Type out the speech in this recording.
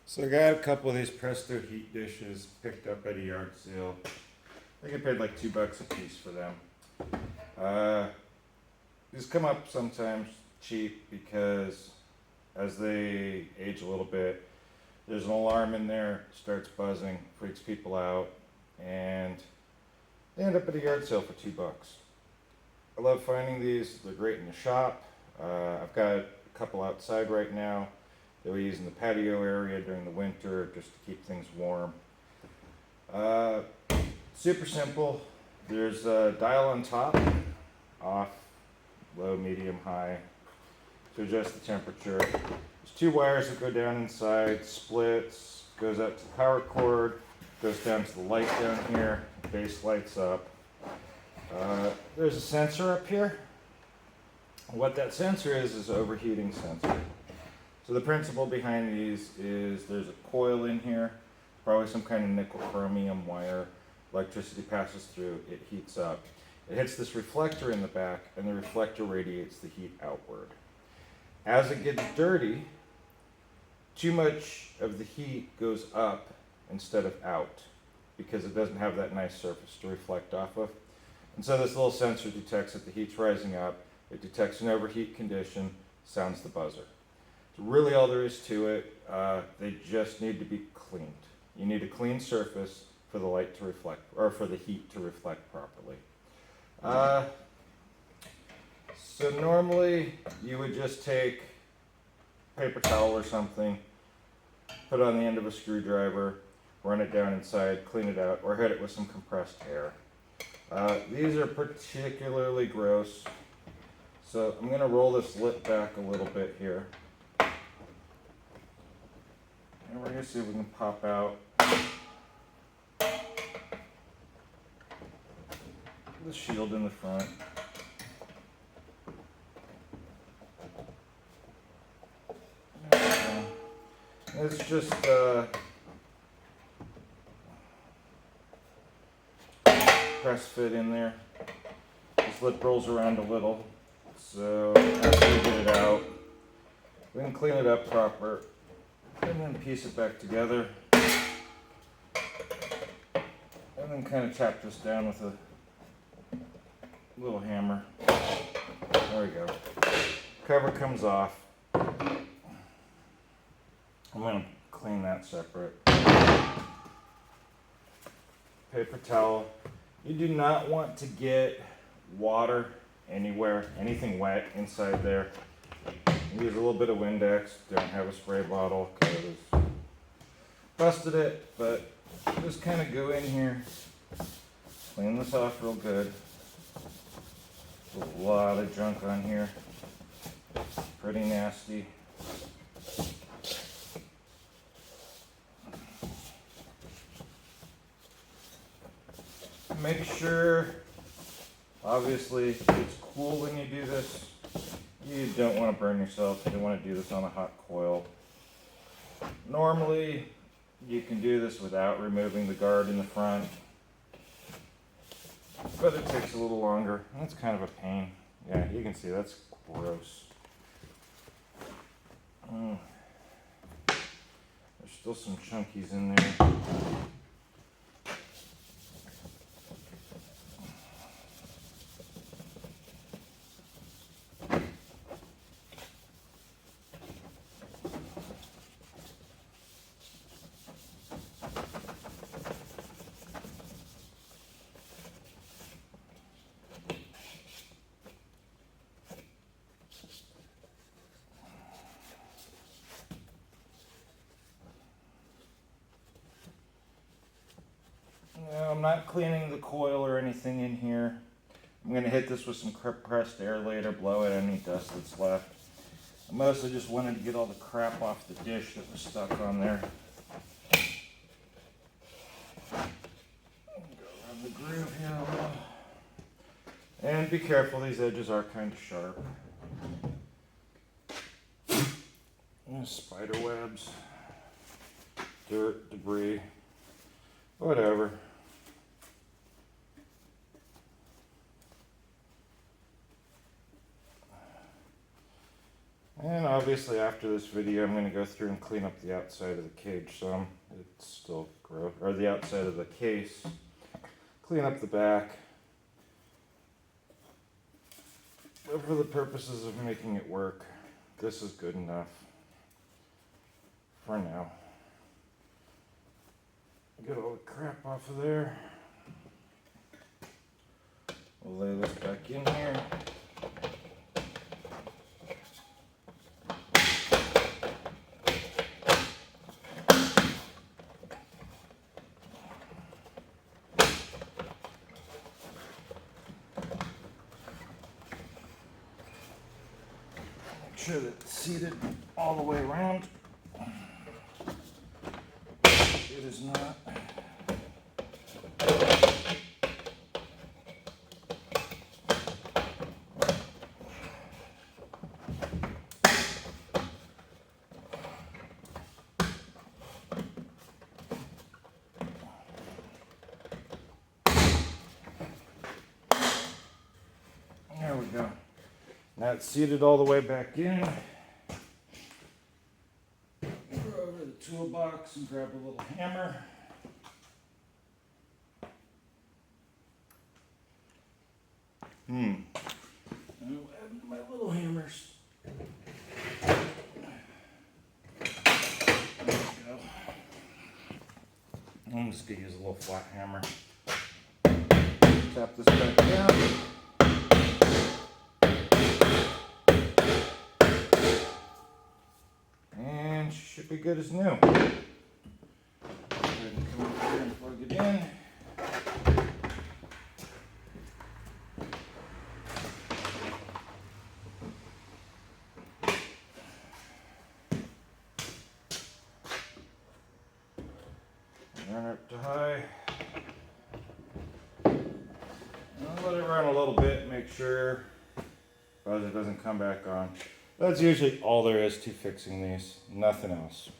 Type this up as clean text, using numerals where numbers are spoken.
So I got a couple of these Presto Heatdishes picked up at a yard sale. I think I paid like $2 a piece for them. Uh, these come up sometimes cheap because as they age a little bit, there's an alarm in there, starts buzzing, freaks people out, and they end up at a yard sale for $2. I love finding these. They're great in the shop. I've got a couple outside right now that we use in the patio area during the winter just to keep things warm. Uh, Super simple. There's a dial on top, off, low, medium, high, to adjust the temperature. There's two wires that go down inside, splits, goes up to the power cord, goes down to the light down here, base lights up. There's a sensor up here. What that sensor is an overheating sensor. So the principle behind these is there's a coil in here, probably some kind of nickel chromium wire. Electricity passes through, it heats up. It hits this reflector in the back, and the reflector radiates the heat outward. As it gets dirty, too much of the heat goes up instead of out because it doesn't have that nice surface to reflect off of. And so this little sensor detects that the heat's rising up, it detects an overheat condition, sounds the buzzer. So really all there is to it, they just need to be cleaned. You need a clean surface for the light to reflect, or for the heat to reflect properly. So normally you would just take a paper towel or something, put it on the end of a screwdriver, run it down inside, clean it out, or hit it with some compressed air. These are particularly gross, so I'm going to roll this lip back a little bit here. And we're going to see if we can pop out the shield in the front. It's just press fit in there. This lip rolls around a little, so after we get it out, we can clean it up proper and then piece it back together, and then kind of tap this down with a little hammer. There we go. Cover comes off. I'm going to clean that separate. Paper towel. You do not want to get water anywhere, anything wet inside there. Use a little bit of Windex. Don't have a spray bottle because busted it, but just kind of go in here, clean this off real good. There's a lot of junk on here. Pretty nasty. Make sure, obviously, it's cool when you do this. You don't want to burn yourself. You don't want to do this on a hot coil. Normally, you can do this without removing the guard in the front, but it takes a little longer. That's kind of a pain. Yeah, you can see that's gross. There's still some chunkies in there. No, I'm not cleaning the coil or anything in here. I'm going to hit this with some compressed air later, blow out any dust that's left. I mostly just wanted to get all the crap off the dish that was stuck on there. Go around the groove here a little. And be careful, these edges are kind of sharp. Spider webs, dirt, debris, whatever. And obviously after this video I'm going to go through and clean up the outside of the cage some. It's still gross. Or the outside of the case. Clean up the back. But for the purposes of making it work, this is good enough for now. Get all the crap off of there. We'll lay this back in here. Make sure that it's seated all the way around. It is not. There we go. Now it's seated all the way back in. Go over to the toolbox and grab a little hammer. And I'll add my little hammers. There we go. I'm just going to use a little flat hammer. Tap this back down. And should be good as new. Go ahead and come over here and plug it in. Run it to high. I'll let it run a little bit, make sure it doesn't come back on. That's usually all there is to fixing these, nothing else.